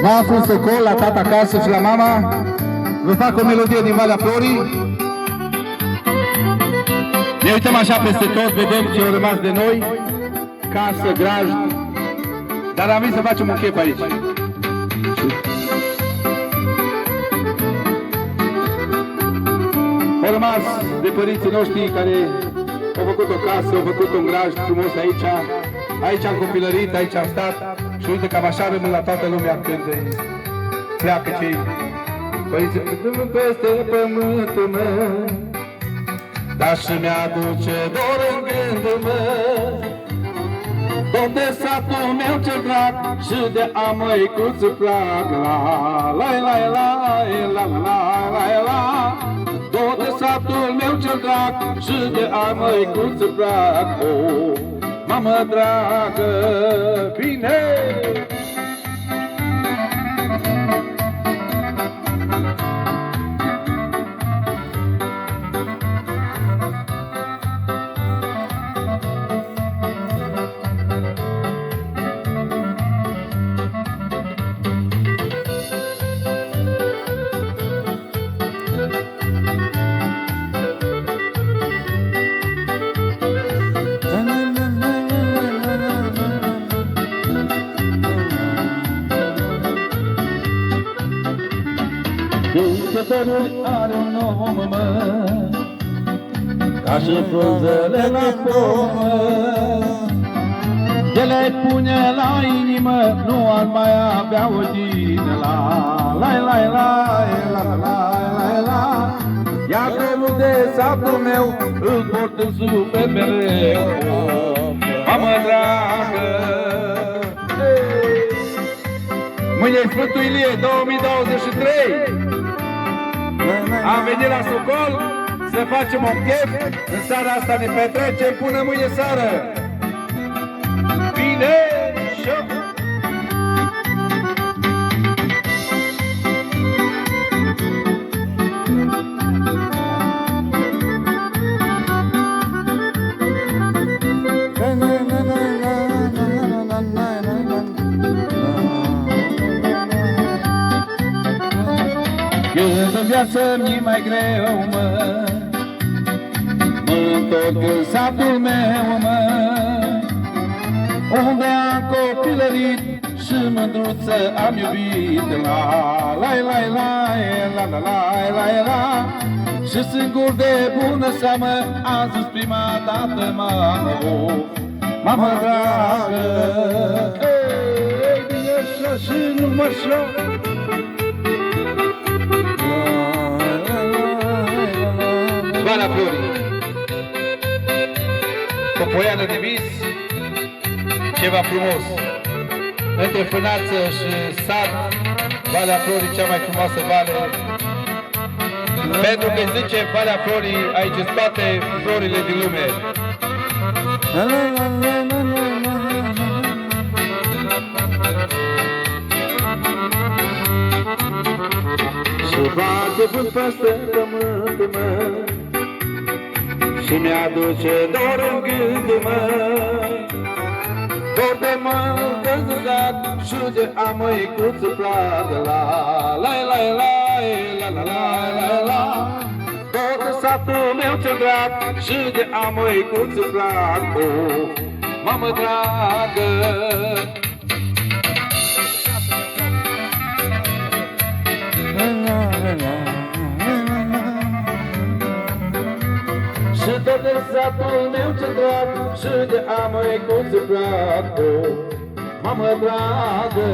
mă aflu în Socol, la tata acasă și la mama. Vă fac o melodie din Valea Florii. Ne uităm așa peste tot, vedem ce au rămas de noi. Casă, graj. Dar am venit să facem un chef aici. Au rămas de părinții noștri care au făcut o casă, au făcut un graj frumos aici. Aici am copilărit, aici am stat. Și uite, cam așa rămân la toată lumea când pleacă cei părinții. Peste pământul meu, dar și-mi aduce dor în gândul meu, tot de satul meu cel drag și de a măicuță plac. La la la la la la la la, tot de satul meu cel drag și de a măicuță plac. Oh, mamă dragă, bine! Cântătorul are un om, mă, ca și frunzele la pomă. De le pune la inimă, nu ar mai avea o dină. La la la la la la la la la. Iar grelul de satul meu îl port în suflet mereu. Mamă dragă, mâine-i Sfântul Ilie 2023. Am venit la Socol să facem un chef. În seara asta ne petrecem până mâine seară. Bine! Când în viață mi-e mai greu, mă, mă întorc în satul meu, mă, unde am copilărit și mândruță am iubit. La la la la la la la la la. Și singur de bună seamă am zis prima dată, mamă, mamă dragă. Ei, bine așa și numai așa. Valea Florii, Popoiană de vis, ceva frumos. Între Fânață și sat, Valea Florii, cea mai frumoasă vale. Pentru că zice Valea Florii, aici sunt toate florile din lume. Și bate vânt peste pământul meu și mi-aduce dor în gândul meu, dor de mă-ncăzăgat și de a măicuță plagă. La la la la la la la la la. Dor de satul meu cel drag și de a măicuță plagă. Mamă dragă, și tot de satul meu ce drag și de a măicuță plac. Mamă dragă,